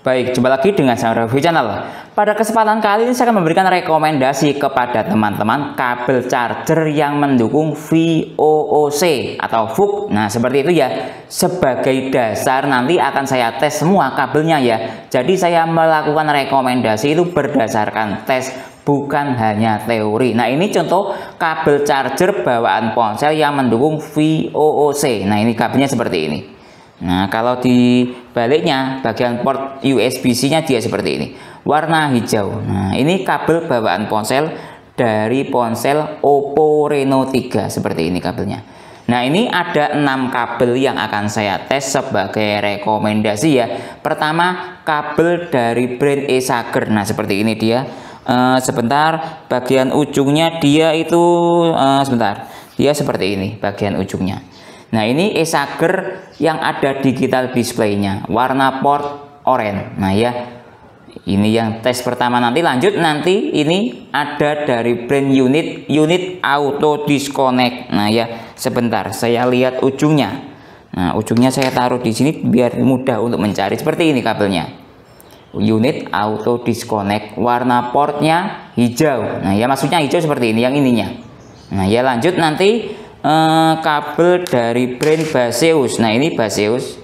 Baik, jumpa lagi dengan saya Review Channel. Pada kesempatan kali ini saya akan memberikan rekomendasi kepada teman-teman kabel charger yang mendukung VOOC atau VOOC. Nah, seperti itu ya. Sebagai dasar nanti akan saya tes semua kabelnya ya. Jadi saya melakukan rekomendasi itu berdasarkan tes, bukan hanya teori. Nah, ini contoh kabel charger bawaan ponsel yang mendukung VOOC. Nah, ini kabelnya seperti ini. Nah, kalau di baliknya bagian port USB-C-nya dia seperti ini, warna hijau. Nah, ini kabel bawaan ponsel dari ponsel Oppo Reno 3 seperti ini kabelnya. Nah, ini ada 6 kabel yang akan saya tes sebagai rekomendasi ya. Pertama, kabel dari brand Esager. Nah, seperti ini dia. Sebentar, bagian ujungnya dia itu sebentar. Dia seperti ini bagian ujungnya. Nah, ini Esager yang ada digital display-nya, warna port oranye. Nah ya, ini yang tes pertama. Nanti lanjut, nanti ini ada dari brand unit auto disconnect. Nah ya, sebentar saya lihat ujungnya. Nah, ujungnya saya taruh di sini biar mudah untuk mencari. Seperti ini kabelnya, unit auto disconnect, warna portnya hijau. Nah ya, maksudnya hijau seperti ini yang ininya. Nah ya, lanjut nanti kabel dari brand Baseus. Nah, ini Baseus.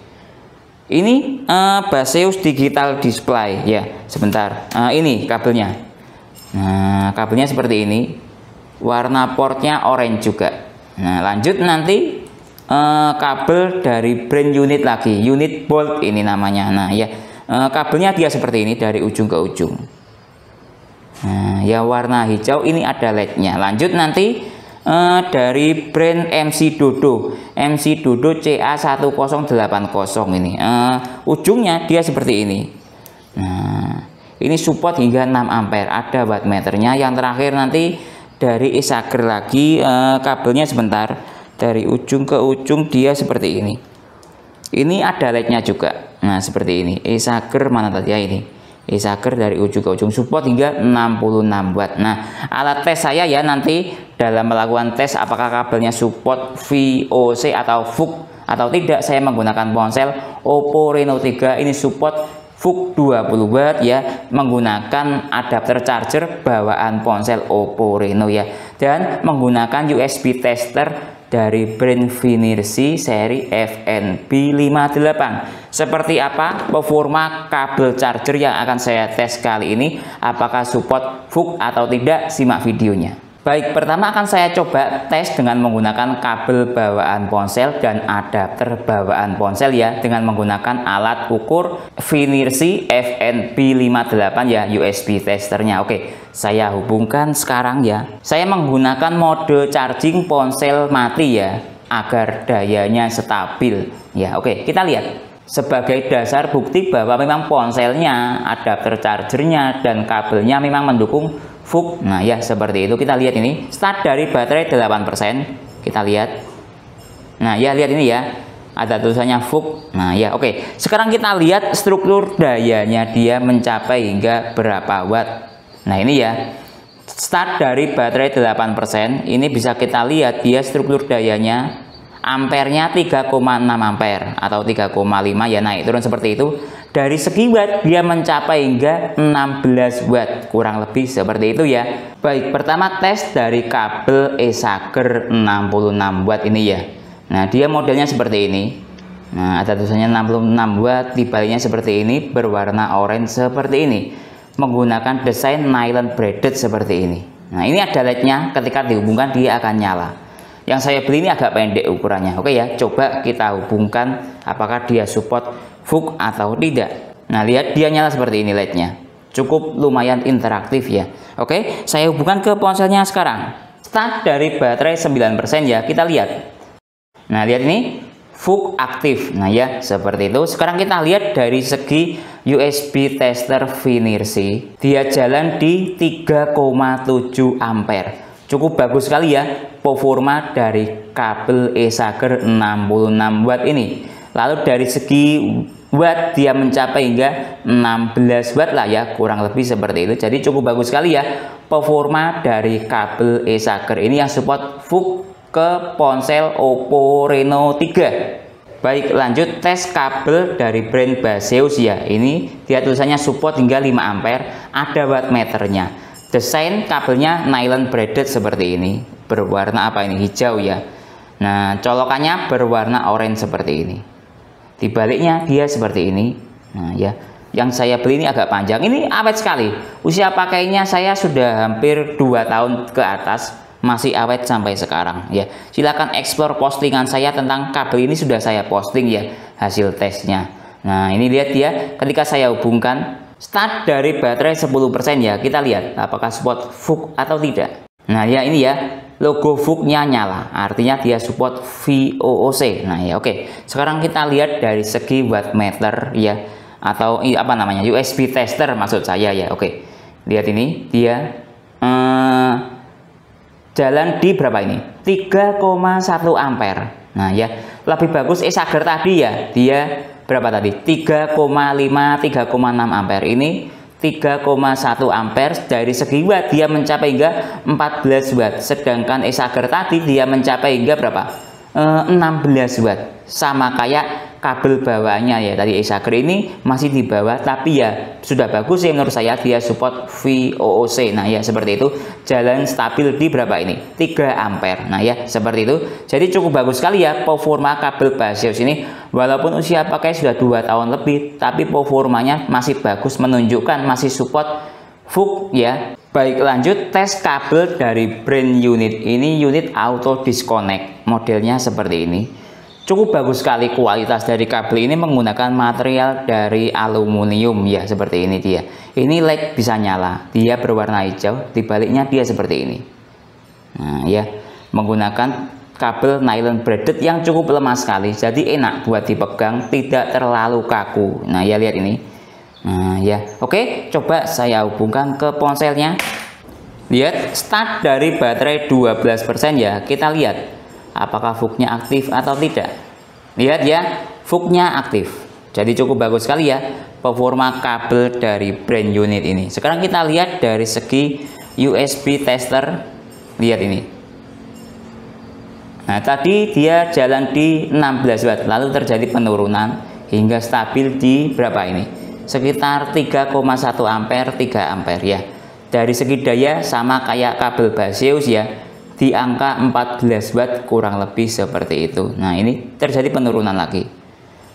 Ini Baseus digital display ya. Sebentar. Ini kabelnya. Nah, kabelnya seperti ini. Warna portnya orange juga. Nah, lanjut nanti kabel dari brand unit lagi. Unit Bolt ini namanya. Nah, ya. Kabelnya dia seperti ini dari ujung ke ujung. Nah, ya, warna hijau. Ini ada LED-nya. Lanjut nanti dari brand MC Dodo CA1080 ini, ujungnya dia seperti ini. Nah, ini support hingga 6 ampere, ada wattmeternya. Yang terakhir nanti dari Esager lagi, kabelnya sebentar, dari ujung ke ujung dia seperti ini. Ini ada LED-nya juga. Nah, seperti ini. Esager mana tadi ya, ini Esager dari ujung ke ujung, support hingga 66 watt. Nah, alat tes saya ya nanti dalam melakukan tes apakah kabelnya support VOC atau VOOC atau tidak, saya menggunakan ponsel Oppo Reno 3 ini support VOOC 20 watt ya, menggunakan adapter charger bawaan ponsel Oppo Reno ya, dan menggunakan USB tester dari brand Finersi seri FNB58. Seperti apa performa kabel charger yang akan saya tes kali ini, apakah support VOOC atau tidak, simak videonya. Baik, pertama akan saya coba tes dengan menggunakan kabel bawaan ponsel dan adapter bawaan ponsel ya, dengan menggunakan alat ukur Finersi FNB58 ya, USB testernya. Oke, saya hubungkan sekarang ya. Saya menggunakan mode charging ponsel mati ya, agar dayanya stabil ya. Oke, kita lihat. Sebagai dasar bukti bahwa memang ponselnya, adapter chargernya, dan kabelnya memang mendukung VOOC. Nah ya, seperti itu. Kita lihat ini, start dari baterai 8%. Kita lihat. Nah ya, lihat ini ya, ada tulisannya VOOC. Nah ya, oke. Sekarang kita lihat struktur dayanya, dia mencapai hingga berapa watt. Nah ini ya, start dari baterai 8%. Ini bisa kita lihat dia struktur dayanya, ampernya 3,6 ampere atau 3,5 ya, naik turun seperti itu. Dari segi watt dia mencapai hingga 16 watt, kurang lebih seperti itu ya. Baik, pertama tes dari kabel Esager 66 watt ini ya. Nah, dia modelnya seperti ini. Nah, ada tulisannya 66 watt, di baliknya seperti ini, berwarna orange seperti ini, menggunakan desain nylon braided seperti ini. Nah, ini ada LED-nya, ketika dihubungkan dia akan nyala. Yang saya beli ini agak pendek ukurannya. Oke ya, coba kita hubungkan apakah dia support VOOC atau tidak. Nah, lihat dia nyala seperti ini LED-nya. Cukup lumayan interaktif ya. Oke, saya hubungkan ke ponselnya sekarang. Start dari baterai 9% ya, kita lihat. Nah, lihat ini VOOC aktif. Nah ya, seperti itu. Sekarang kita lihat dari segi USB tester Finersi. Dia jalan di 3,7 ampere. Cukup bagus sekali ya performa dari kabel Esager 66 watt ini. Lalu dari segi watt dia mencapai hingga 16 watt lah ya, kurang lebih seperti itu. Jadi cukup bagus sekali ya performa dari kabel Esager ini yang support VOOC ke ponsel Oppo Reno 3. Baik, lanjut tes kabel dari brand Baseus ya. Ini dia tulisannya support hingga 5 ampere, ada wattmeternya. Desain kabelnya nylon braided seperti ini. Berwarna apa ini? Hijau ya. Nah, colokannya berwarna oranye seperti ini. Di baliknya dia seperti ini. Nah, ya. Yang saya beli ini agak panjang. Ini awet sekali. Usia pakainya saya sudah hampir 2 tahun ke atas. Masih awet sampai sekarang ya. Silahkan explore postingan saya tentang kabel ini, sudah saya posting ya hasil tesnya. Nah, ini lihat ya, ketika saya hubungkan start dari baterai 10% ya. Kita lihat apakah support VOOC atau tidak. Nah ya, ini ya, logo VOOC-nya nyala, artinya dia support VOOC. Nah ya, oke. Sekarang kita lihat dari segi wattmeter ya, atau apa namanya, USB tester maksud saya ya. Oke, lihat ini dia jalan di berapa ini? 3,1 ampere. Nah ya, lebih bagus Esager tadi ya. Dia berapa tadi? 3,5 3,6 ampere. Ini 3,1 ampere. Dari segi watt dia mencapai hingga 14 watt. Sedangkan Esager tadi dia mencapai hingga berapa? 16 watt. Sama kayak kabel bawaannya ya. Tadi Esager ini masih di bawah, tapi ya sudah bagus ya menurut saya, dia support VOOC. Nah ya, seperti itu. Jalan stabil di berapa ini? 3 ampere. Nah ya, seperti itu. Jadi cukup bagus sekali ya performa kabel Baseus ini. Walaupun usia pakai sudah 2 tahun lebih, tapi performanya masih bagus, menunjukkan masih support VOOC ya. Baik, lanjut tes kabel dari brand unit. Ini unit auto disconnect. Modelnya seperti ini. Cukup bagus sekali kualitas dari kabel ini, menggunakan material dari aluminium ya, seperti ini dia. Ini LED bisa nyala, dia berwarna hijau, di baliknya dia seperti ini. Nah ya, menggunakan kabel nylon braided yang cukup lemah sekali, jadi enak buat dipegang, tidak terlalu kaku. Nah ya, lihat ini. Nah ya, oke, coba saya hubungkan ke ponselnya. Lihat start dari baterai 12% ya. Kita lihat apakah VOOC-nya aktif atau tidak. Lihat ya, VOOC-nya aktif. Jadi cukup bagus sekali ya performa kabel dari brand unit ini. Sekarang kita lihat dari segi USB tester. Lihat ini. Nah, tadi dia jalan di 16 watt, lalu terjadi penurunan hingga stabil di berapa ini? Sekitar 3,1 ampere, 3 ampere ya. Dari segi daya sama kayak kabel Baseus ya, di angka 14 watt kurang lebih seperti itu. Nah, ini terjadi penurunan lagi,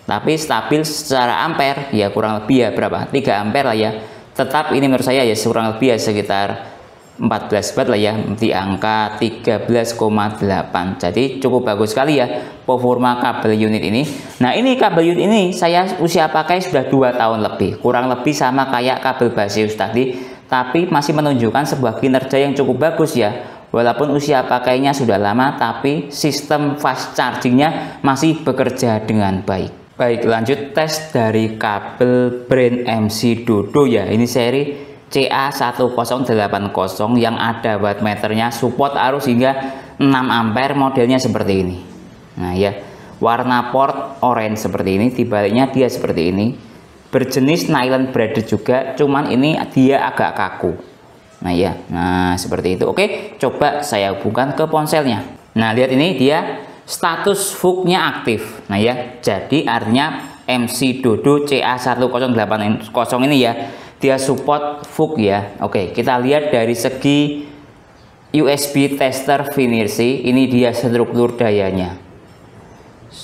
tapi stabil secara ampere ya, kurang lebih ya berapa? 3 ampere lah ya. Tetap ini menurut saya ya kurang lebih ya sekitar 14 watt lah ya, di angka 13,8. Jadi cukup bagus sekali ya performa kabel unit ini. Nah, ini kabel unit ini saya usia pakai sudah 2 tahun lebih, kurang lebih sama kayak kabel Baseus tadi, tapi masih menunjukkan sebuah kinerja yang cukup bagus ya. Walaupun usia pakainya sudah lama, tapi sistem fast chargingnya masih bekerja dengan baik. Baik, lanjut tes dari kabel brand MC Dodo ya. Ini seri CA1080 yang ada wattmeternya, support arus hingga 6 ampere, modelnya seperti ini. Nah ya, warna port orange seperti ini, di baliknya dia seperti ini. Berjenis nylon braided juga, cuman ini dia agak kaku. Nah ya, nah seperti itu. Oke, coba saya hubungkan ke ponselnya. Nah, lihat ini dia status VOOC-nya aktif. Nah ya, jadi artinya MC Dodo CA1080 ini ya, dia support VOOC ya. Oke, kita lihat dari segi USB tester finisi, ini dia struktur dayanya.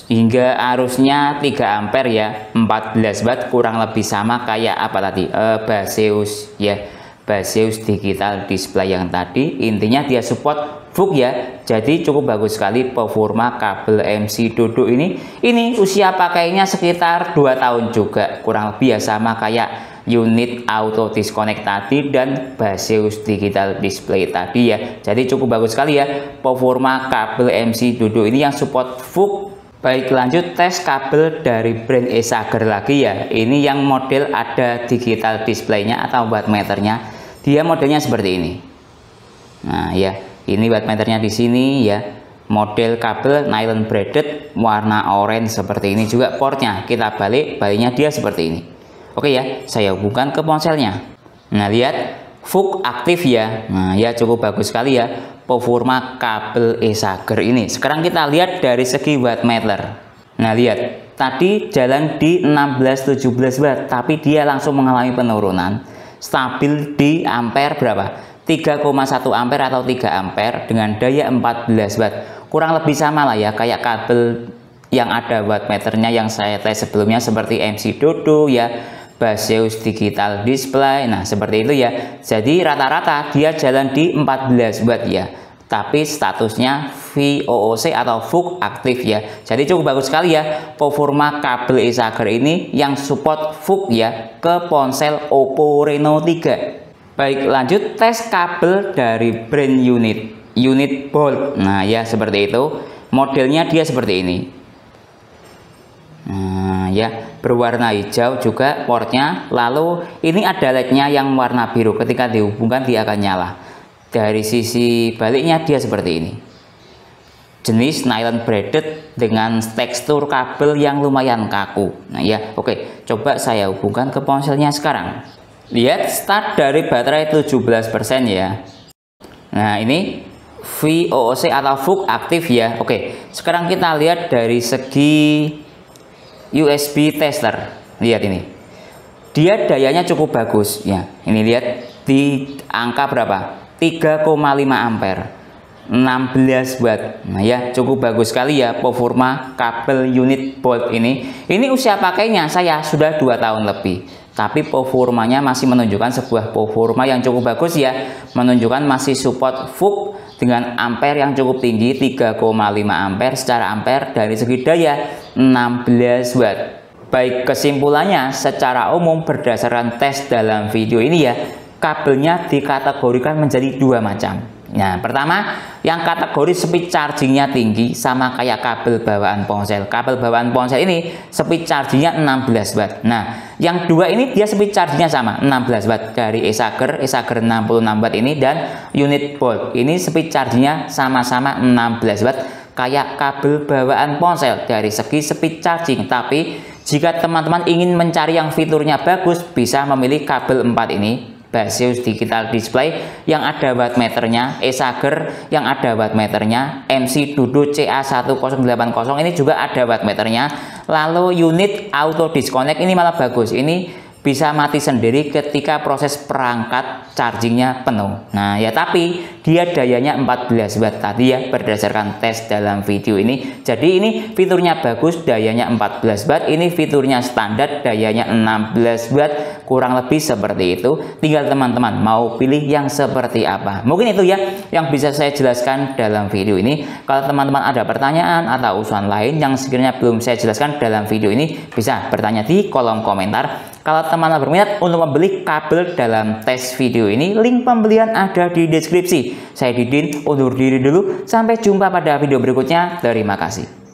Hingga arusnya 3 ampere ya, 14 watt, kurang lebih sama kayak apa tadi? Baseus ya. Baseus digital display yang tadi, intinya dia support VOOC ya. Jadi cukup bagus sekali performa kabel MC Dodo ini. Ini usia pakainya sekitar 2 tahun juga, kurang lebih ya sama kayak unit auto disconnect tadi dan Baseus digital display tadi ya. Jadi cukup bagus sekali ya performa kabel MC Dodo ini yang support VOOC. Baik, lanjut tes kabel dari brand Esager lagi ya. Ini yang model ada digital displaynya atau wattmeternya. Dia modelnya seperti ini. Nah ya, ini wattmeternya di sini ya. Model kabel nylon braided warna orange seperti ini juga portnya. Kita baliknya dia seperti ini. Oke ya, saya hubungkan ke ponselnya. Nah, lihat VOOC aktif ya. Nah ya, cukup bagus sekali ya performa kabel Esager ini. Sekarang kita lihat dari segi wattmeter. Nah, lihat tadi jalan di 16-17 watt, tapi dia langsung mengalami penurunan, stabil di ampere berapa? 3,1 ampere atau 3 ampere dengan daya 14 watt. Kurang lebih sama lah ya kayak kabel yang ada wattmeternya yang saya tes sebelumnya seperti MC Dodo ya, Baseus Digital Display. Nah, seperti itu ya. Jadi rata-rata dia jalan di 14 watt ya. Tapi statusnya VOOC atau VOOC aktif ya. Jadi cukup bagus sekali ya performa kabel e-Sager ini yang support VOOC ya ke ponsel Oppo Reno 3. Baik, lanjut tes kabel dari brand unit Bolt. Nah ya seperti itu. Modelnya dia seperti ini. Nah ya, berwarna hijau juga portnya. Lalu ini ada LED-nya yang warna biru. Ketika dihubungkan dia akan nyala. Dari sisi baliknya dia seperti ini, jenis nylon braided dengan tekstur kabel yang lumayan kaku. Nah ya, oke, coba saya hubungkan ke ponselnya sekarang. Lihat start dari baterai 17% ya. Nah ini VOOC atau VOOC aktif ya. Oke, sekarang kita lihat dari segi USB tester. Lihat ini, dia dayanya cukup bagus ya. Ini lihat di angka berapa? 3,5 ampere, 16 watt. Nah ya, cukup bagus sekali ya performa kabel unit Bolt ini. Ini usia pakainya saya sudah 2 tahun lebih, tapi performanya masih menunjukkan sebuah performa yang cukup bagus ya. Menunjukkan masih support VOOC dengan ampere yang cukup tinggi, 3,5 ampere secara ampere. Dari segi daya 16 watt. Baik, kesimpulannya secara umum berdasarkan tes dalam video ini ya, kabelnya dikategorikan menjadi 2 macam. Nah, pertama yang kategori speed chargingnya tinggi sama kayak kabel bawaan ponsel. Kabel bawaan ponsel ini speed chargingnya 16 watt. Nah, yang dua ini dia speed chargingnya sama 16 watt dari e-Sager 66 watt ini, dan unit Bolt ini speed chargingnya sama-sama 16 watt kayak kabel bawaan ponsel dari segi speed charging. Tapi jika teman-teman ingin mencari yang fiturnya bagus, bisa memilih kabel 4 ini, Baseus Digital Display yang ada wattmeternya, e-Sager yang ada wattmeternya, MC Dodo CA1080 ini juga ada wattmeternya. Lalu unit auto disconnect ini malah bagus, ini bisa mati sendiri ketika proses perangkat chargingnya penuh. Nah ya, tapi dia dayanya 14 watt tadi ya berdasarkan tes dalam video ini. Jadi ini fiturnya bagus, dayanya 14 watt. Ini fiturnya standar, dayanya 16 watt, kurang lebih seperti itu. Tinggal teman-teman mau pilih yang seperti apa. Mungkin itu ya yang bisa saya jelaskan dalam video ini. Kalau teman-teman ada pertanyaan atau usulan lain yang sekiranya belum saya jelaskan dalam video ini, bisa bertanya di kolom komentar. Kalau teman-teman berminat untuk membeli kabel dalam tes video ini, link pembelian ada di deskripsi. Saya Didin, undur diri dulu. Sampai jumpa pada video berikutnya. Terima kasih.